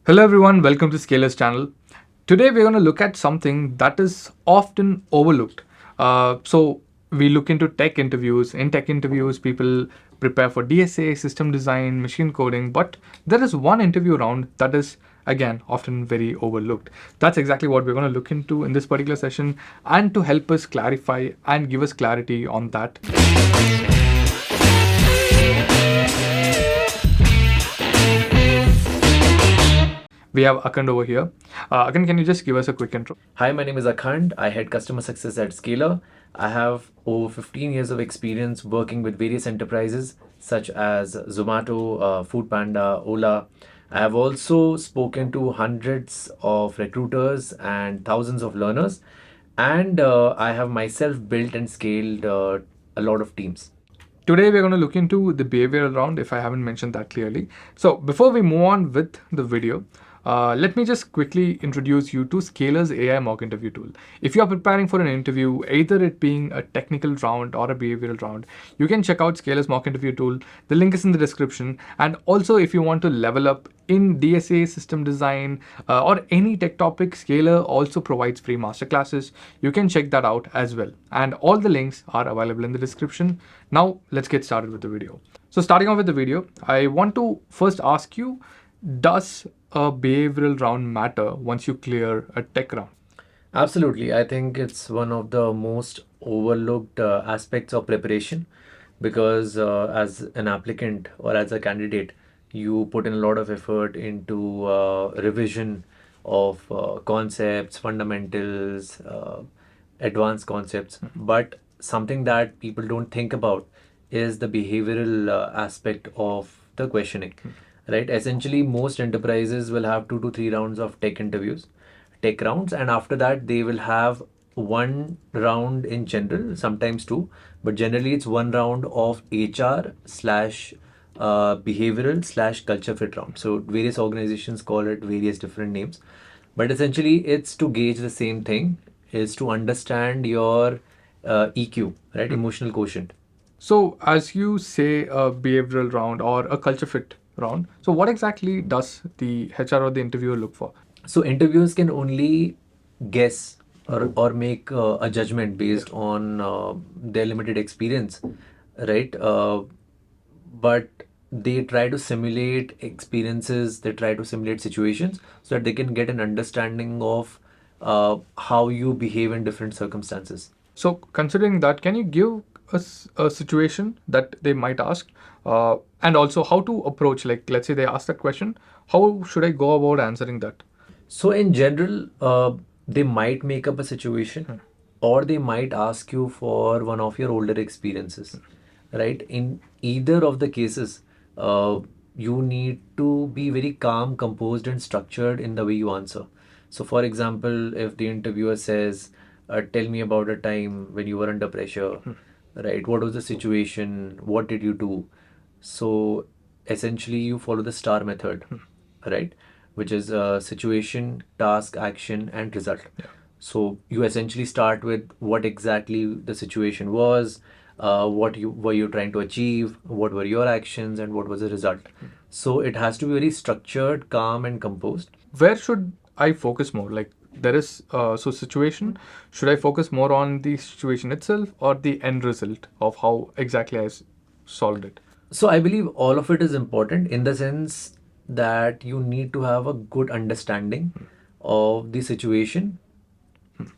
Hello everyone, welcome to Scalers channel. Today we're going to look at something that is often overlooked. So we look into tech interviews. In tech interviews, people prepare for DSA, system design, machine coding, but there is one interview round that is again often very overlooked. That's exactly what we're going to look into in this particular session, and to help us clarify and give us clarity on that. We have Akhand over here. Akhand, can you just give us a quick intro? Hi, my name is Akhand. I head customer success at Scaler. I have over 15 years of experience working with various enterprises such as Zomato, Foodpanda, Ola. I have also spoken to hundreds of recruiters and thousands of learners, and I have myself built and scaled a lot of teams. Today we're going to look into the behavioral round, if I haven't mentioned that clearly. So before we move on with the video, let me just quickly introduce you to Scaler's AI mock interview tool. If you are preparing for an interview, either it being a technical round or a behavioral round, you can check out Scaler's mock interview tool. The link is in the description. And also, if you want to level up in DSA, system design, or any tech topic, Scaler also provides free masterclasses. You can check that out as well. And all the links are available in the description. Now, let's get started with the video. So starting off with the video, I want to first ask you, does a behavioral round matter once you clear a tech round? Absolutely. I think it's one of the most overlooked aspects of preparation because as an applicant or as a candidate, you put in a lot of effort into revision of concepts, fundamentals, advanced concepts. But something that people don't think about is the behavioral aspect of the questioning, right? Essentially, most enterprises will have 2 to 3 rounds of tech rounds, and after that they will have one round in general, sometimes two, but generally it's one round of HR slash behavioral slash culture fit round. So various organizations call it various different names, but essentially it's to gauge the same thing, is to understand your EQ, right? Emotional quotient. So as you say, a behavioral round or a culture fit round, so what exactly does the HR or the interviewer look for? So interviewers can only guess or make a judgment based on their limited experience, right? But they try to simulate experiences, they try to simulate situations so that they can get an understanding of how you behave in different circumstances. So considering that, can you give us a situation that they might ask, and also how to approach, like let's say they ask that question, how should I go about answering that? So in general, they might make up a situation, or they might ask you for one of your older experiences, right? In either of the cases, you need to be very calm, composed, and structured in the way you answer. So, for example, if the interviewer says, "Tell me about a time when you were under pressure," right? What was the situation? What did you do? So, essentially, you follow the STAR method, right? Which is situation, task, action, and result. Yeah. So you essentially start with what exactly the situation was, what you were you trying to achieve, what were your actions, and what was the result. So it has to be very structured, calm, and composed. Where should I focus more? Like there is so situation. Should I focus more on the situation itself or the end result of how exactly solved it? So I believe all of it is important in the sense that you need to have a good understanding of the situation.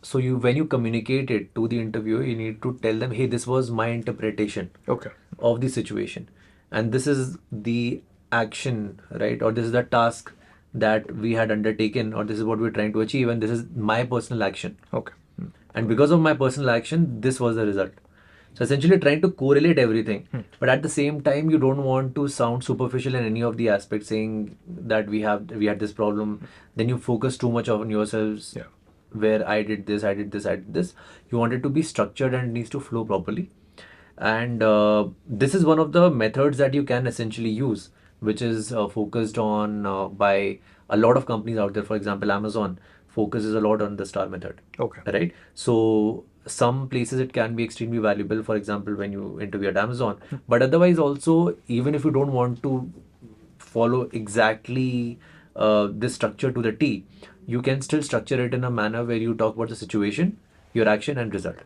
So you when you communicate it to the interviewer, you need to tell them, hey, this was my interpretation Okay. of the situation, and this is the action, right? Or this is the task that we had undertaken, or this is what we're trying to achieve, and this is my personal action. Okay. And because of my personal action, this was the result. So essentially trying to correlate everything, but at the same time, you don't want to sound superficial in any of the aspects, saying that we had this problem. Then you focus too much on yourselves. Yeah. Where I did this, I did this, I did this. You want it to be structured and it needs to flow properly. And this is one of the methods that you can essentially use, which is focused on by a lot of companies out there. For example, Amazon focuses a lot on the STAR method. Okay. Right? So some places it can be extremely valuable, for example, when you interview at Amazon. But otherwise also, even if you don't want to follow exactly this structure to the T, you can still structure it in a manner where you talk about the situation, your action, and result.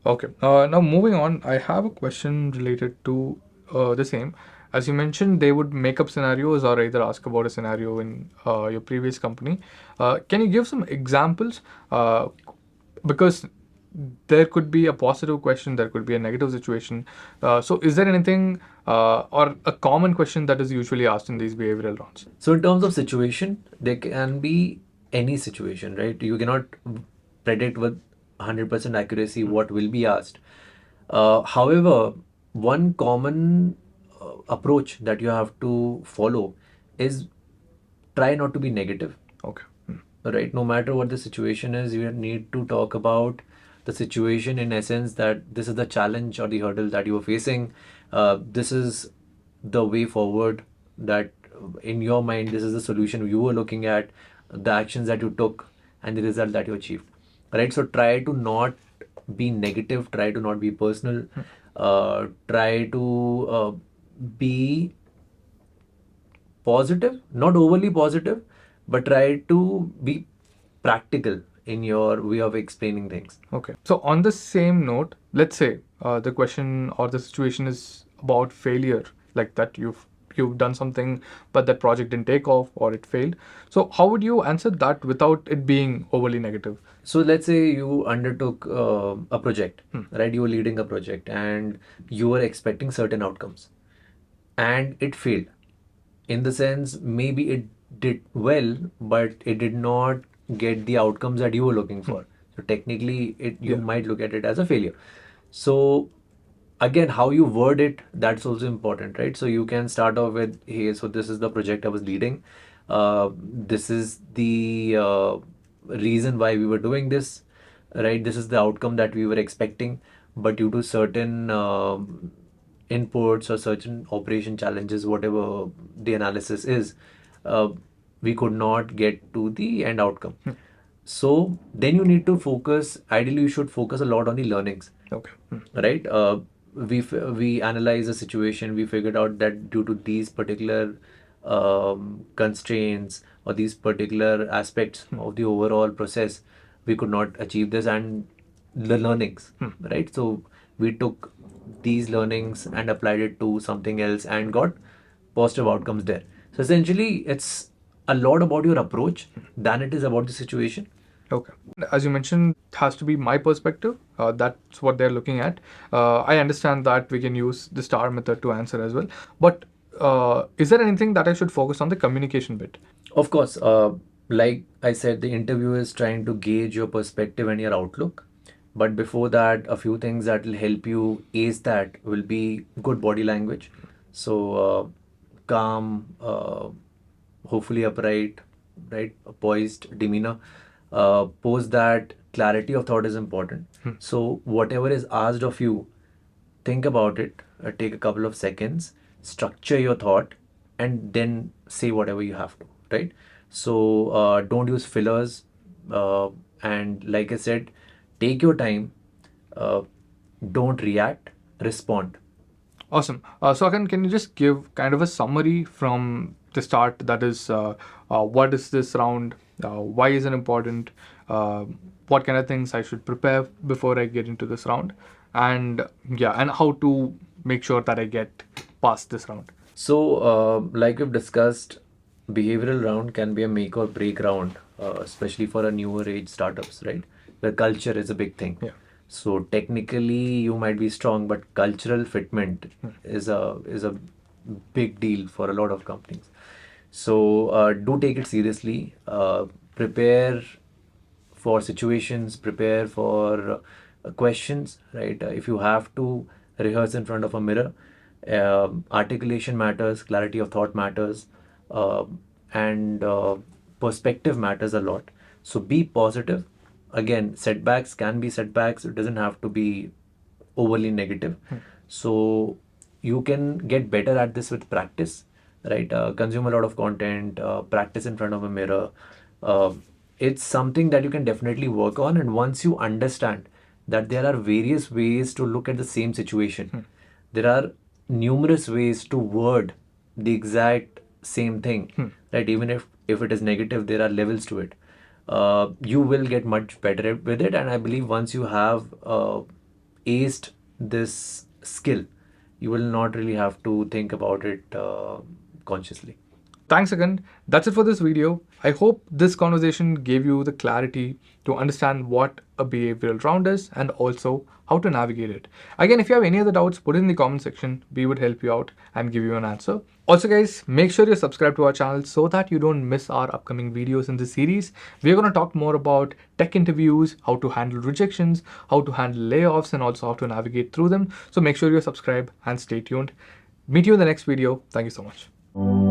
Okay. Now moving on, I have a question related to the same. As you mentioned, they would make up scenarios or either ask about a scenario in your previous company. Can you give some examples? Because there could be a positive question, there could be a negative situation. So, is there anything or a common question that is usually asked in these behavioral rounds? So in terms of situation, there can be any situation, right? You cannot predict with 100% accuracy what will be asked. However, one common approach that you have to follow is try not to be negative, Okay. right? No matter what the situation is, you need to talk about the situation in essence that this is the challenge or the hurdle that you are facing. This is the way forward, that in your mind, this is the solution you were looking at, the actions that you took, and the result that you achieved, right? So try to not be negative, try to not be personal, try to be positive, not overly positive, but try to be practical in your way of explaining things. Okay. So on the same note, let's say the question or the situation is about failure, like that you've done something, but that project didn't take off or it failed. So how would you answer that without it being overly negative? So let's say you undertook a project, right? You were leading a project and you were expecting certain outcomes, and it failed. In the sense, maybe it did well, but it did not get the outcomes that you were looking for. So technically, you Yeah. might look at it as a failure. So again, how you word it, that's also important, right? So you can start off with, hey, so this is the project I was leading. This is the reason why we were doing this, right? This is the outcome that we were expecting, but due to certain inputs or certain operation challenges, whatever the analysis is, uh, we could not get to the end outcome. So then you need to focus, ideally you should focus a lot on the learnings, Okay. right? We analyze the situation, we figured out that due to these particular constraints or these particular aspects of the overall process, we could not achieve this, and the learnings, right? So we took these learnings and applied it to something else and got positive outcomes there. So essentially, it's a lot about your approach than it is about the situation. Okay. As you mentioned, it has to be my perspective. That's what they're looking at. I understand that we can use the star method to answer as well. But is there anything that I should focus on the communication bit? Of course, like I said, the interview is trying to gauge your perspective and your outlook. But before that, a few things that will help you ace that will be good body language. So, calm, hopefully upright, right? Poised demeanor. Post that clarity of thought is important. So, whatever is asked of you, think about it, take a couple of seconds, structure your thought, and then say whatever you have to, right? So don't use fillers, and like I said, take your time, uh, don't react, respond. Awesome. So, again, can you just give kind of a summary from the start? That is, what is this round? Why is it important? Uh, what kind of things I should prepare before I get into this round? And yeah, and how to make sure that I get past this round. So, like we've discussed, behavioral round can be a make or break round, especially for a newer age startups, right? Where culture is a big thing. Yeah. So technically, you might be strong, but cultural fitment is a big deal for a lot of companies. So do take it seriously. Prepare for situations, prepare for questions, right? If you have to rehearse in front of a mirror, articulation matters, clarity of thought matters, uh, and perspective matters a lot. So be positive. Again, setbacks can be setbacks, it doesn't have to be overly negative. So you can get better at this with practice, right? Consume a lot of content, practice in front of a mirror. Uh, it's something that you can definitely work on. And once you understand that there are various ways to look at the same situation, there are numerous ways to word the exact same thing, right? Even if if it is negative, there are levels to it. You will get much better with it, and I believe once you have aced this skill, you will not really have to think about it consciously. Thanks again. That's it for this video. I hope this conversation gave you the clarity to understand what a behavioral round is and also how to navigate it. Again, if you have any other doubts, put it in the comment section. We would help you out and give you an answer. Also, guys, make sure you're subscribed to our channel so that you don't miss our upcoming videos in this series. We're going to talk more about tech interviews, how to handle rejections, how to handle layoffs, and also how to navigate through them. So make sure you're subscribed and stay tuned. Meet you in the next video. Thank you so much.